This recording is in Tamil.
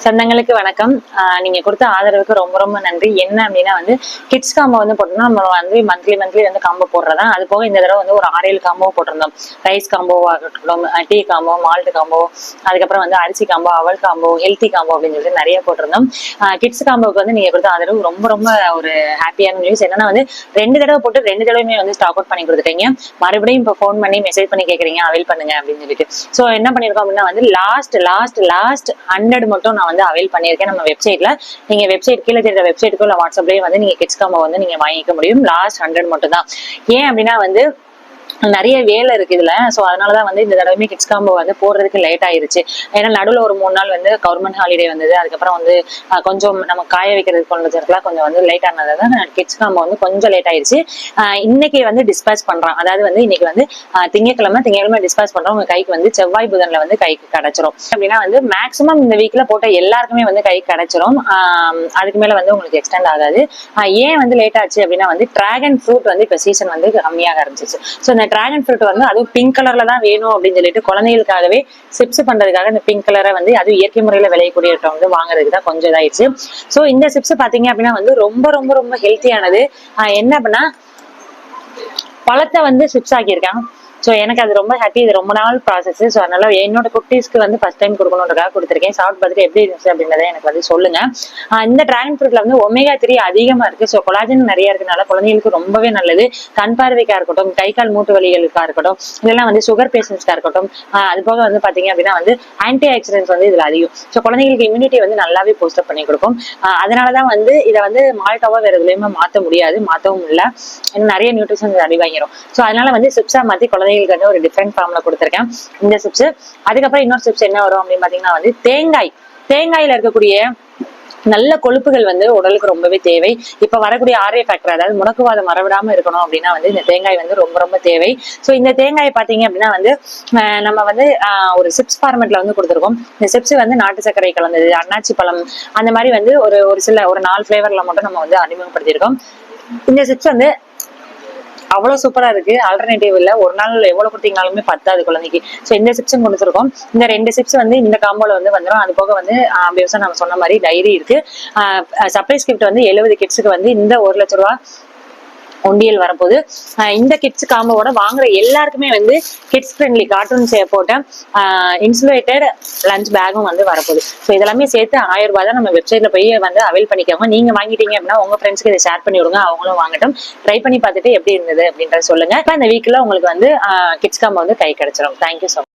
சொந்தங்களுக்கு வணக்கம். நீங்க கொடுத்த ஆதரவுக்கு ரொம்ப ரொம்ப நன்றி. என்ன அப்படின்னா வந்து கிட்ஸ் காம்போ வந்து போட்டோம்னா நம்ம வந்து மந்த்லி வந்து காம்போ போடுறதா. அது போக இந்த தடவை வந்து ஒரு 6-7 காம்போ போட்டிருந்தோம். ரைஸ் காம்போ ஆகட்டும், டீ காம்போ, மால்ட் காம்போ, அதுக்கப்புறம் வந்து அரிசி காம்போ, அவல் காம்போ, ஹெல்த்தி காம்போ அப்படின்னு சொல்லிட்டு நிறைய போட்டிருந்தோம். கிட்ஸ் காம்போக்கு வந்து நீங்க கொடுத்த ஆதரவு ரொம்ப ரொம்ப ஒரு ஹாப்பியான நியூஸ். என்னன்னா வந்து 2 தடவை போட்டு 2 தடவையுமே வந்து ஸ்டாக் அவுட் பண்ணி கொடுத்துட்டீங்க. மறுபடியும் இப்போ ஃபோன் பண்ணி மெசேஜ் பண்ணி கேட்குறீங்க அவைல் பண்ணுங்க அப்படின்னு சொல்லிட்டு. ஸோ என்ன பண்ணிருக்கோம் அப்படின்னா வந்து லாஸ்ட் 100 மட்டும் நான் வந்து அவைல் பண்ணியிருக்கேன் நம்ம வெப்சைட்ல. நீங்க வெப்சைட் கீழே தெரியுற வெப்சைட்டுக்கோ இல்லை வாட்ஸ்அப்லயும் வந்து நீங்க கிட்ஸ் காம்போ வந்து நீங்க வாங்கிக்க முடியும். லாஸ்ட் 100 மட்டும் தான். ஏன் அப்படின்னா வந்து நிறைய வேலை இருக்கு இதுல. சோ அதனாலதான் வந்து இந்த தடவையுமே கிட்ஸ் காம்போ வந்து போடுறதுக்கு லேட் ஆயிருச்சு. ஏன்னா நடுவில் ஒரு 3 நாள் வந்து கவர்மெண்ட் ஹாலிடே வந்தது. அதுக்கப்புறம் வந்து கொஞ்சம் நம்ம காய வைக்கிறதுக்கு கொண்டதுலாம் கொஞ்சம் வந்து லேட் ஆனதான் கிட்ஸ் காம்போ வந்து கொஞ்சம் லேட் ஆயிருச்சு. இன்னைக்கு வந்து டிஸ்பேச் பண்றோம். அதாவது வந்து இன்னைக்கு வந்து திங்கட்கிழமை டிஸ்பேச் பண்றோம். உங்க கைக்கு வந்து செவ்வாய் புதன்ல வந்து கைக்கு கிடைச்சிரும். அப்படின்னா வந்து மேக்சிமம் இந்த வீக்ல போட்ட எல்லாருக்குமே வந்து கைக்கு கிடைச்சிரும். அதுக்கு மேல வந்து உங்களுக்கு எக்ஸ்டெண்ட் ஆகாது. ஏன் வந்து லேட் ஆச்சு அப்படின்னா வந்து டிராகன் ஃப்ரூட் வந்து இப்ப சீசன் வந்து கம்மியாக ஆரம்பிச்சிச்சு. ஸோ இந்த டிராகன் ஃப்ரூட் வந்து அதுவும் பிங்க் கலர்ல தான் வேணும் அப்படின்னு சொல்லிட்டு குழந்தைகளுக்காகவே சிப்ஸ் பண்றதுக்காக இந்த பிங்க் கலரை வந்து அது இயற்கை முறையில விளையக்கூடிய வந்து வாங்குறதுக்கு தான் கொஞ்சம் இதாயிடுச்சு. ஸோ இந்த சிப்ஸ் பாத்தீங்க அப்படின்னா வந்து ரொம்ப ரொம்ப ரொம்ப ஹெல்த்தியானது. என்ன அப்படின்னா பழத்தை வந்து சிப்ஸ் ஆக்கியிருக்காங்க. ஸோ எனக்கு அது ரொம்ப ஹாப்பி. இது ரொம்ப நாள் ப்ராசஸ். ஸோ அதனால என்னோட குட்டீஸ்க்கு வந்து ஃபர்ஸ்ட் டைம் கொடுக்கணுன்றதுக்காக கொடுத்துருக்கேன். சாப்பிட்டு பார்த்துட்டு எப்படி இருந்துச்சு அப்படின்றத எனக்கு வந்து சொல்லுங்க. இந்த டிராகன் ஃப்ரூட்ல வந்து ஒமேகா 3 அதிகமா இருக்கு. ஸோ கொலாஜன் நிறைய இருக்கனால குழந்தைகளுக்கு ரொம்பவே நல்லது. கண் பார்வைக்கா இருக்கட்டும், கை கால் மூட்டு வலிகளுக்கா இருக்கட்டும், இதெல்லாம் வந்து சுகர் பேஷண்ட்ஸ்க்கா இருக்கட்டும். அது போக வந்து பாத்தீங்க அப்படின்னா வந்து ஆன்டி ஆக்சிடென்ட்ஸ் வந்து இதுல அதிகம். ஸோ குழந்தைங்களுக்கு இம்யூனிட்டி வந்து நல்லாவே பூஸ்ட் பண்ணி கொடுக்கும். அதனாலதான் வந்து இதை வந்து மால்ட்டாவா வேற எதுலையுமே மாற்ற முடியாது, மாற்றவும் இல்லை. இன்னும் நிறைய நியூட்ரிஷன் அடி வாங்கிடும். ஸோ அதனால வந்து சிப்ஸா மாத்தி குழந்தைங்களுக்கு வந்து ஒரு டிஃப்ரெண்ட் ஃபார்ம்ல கொடுத்துருக்கேன் இந்த சிப்ஸ். அதுக்கப்புறம் இன்னொரு சிப்ஸ் என்ன வரும் அப்படின்னு பாத்தீங்கன்னா வந்து தேங்காயில இருக்கக்கூடிய நல்ல கொழுப்புகள் வந்து உடலுக்கு ரொம்பவே தேவை. இப்ப வரக்கூடிய ஆர்ஏ ஃபேக்டர், அதாவது முடக்குவாதம் வரவிடாம இருக்கணும் அப்படின்னா வந்து இந்த தேங்காய் வந்து ரொம்ப ரொம்ப தேவை. சோ இந்த தேங்காய் பாத்தீங்க அப்படின்னா வந்து நம்ம வந்து ஒரு சிப்ஸ் ஃபார்மெட்ல வந்து கொடுத்துருக்கோம். இந்த சிப்ஸ் வந்து நாட்டு சர்க்கரை கலந்தது, அன்னாச்சி பழம், அந்த மாதிரி வந்து ஒரு சில ஒரு 4 ஃபிளேவர்ல மட்டும் நம்ம வந்து அறிமுகப்படுத்தியிருக்கோம். இந்த சிப்ஸ் வந்து அவ்வளவு சூப்பரா இருக்கு. ஆல்டர்னேட்டிவ் இல்ல. ஒரு நாள் எவ்வளவு கொடுத்தீங்கனாலுமே பத்தாது குழந்தைக்கு. சோ இந்த சிப்ஸும் கொடுத்துருக்கோம். இந்த 2 சிப்ஸ் வந்து இந்த காம்போல வந்து வந்துடும். அது போக வந்து விவசாயம் நம்ம சொன்ன மாதிரி டைரி இருக்கு. சர்ப்ரைஸ் கிஃப்ட் வந்து 70 கிட்ஸுக்கு வந்து இந்த 1 லட்ச ரூபாய் ஒண்டியல் வரப்போகுது. இந்த கிட்ஸ் காம்போவோட வாங்குற எல்லாருக்குமே வந்து கிட்ஸ் ஃப்ரெண்ட்லி கார்ட்டூன் போட்ட இன்சுலேட்டட் லஞ்ச் பேக்கும் வந்து வரப்போகுது. ஸோ இதெல்லாமே சேர்த்து 1000 ரூபாய் தான். நம்ம வெப்சைட்ல போய் வந்து அவைல் பண்ணிக்கோங்க. நீங்க வாங்கிட்டீங்க அப்படின்னா உங்க ஃப்ரெண்ட்ஸ்க்கு இதை ஷேர் பண்ணி விடுங்க, அவங்களும் வாங்கட்டும். ட்ரை பண்ணி பார்த்துட்டு எப்படி இருந்தது அப்படின்றத சொல்லுங்க. இந்த வீக்ல உங்களுக்கு வந்து கிட்ஸ் காம்போ வந்து கை கிடைச்சிடும். Thank you so much.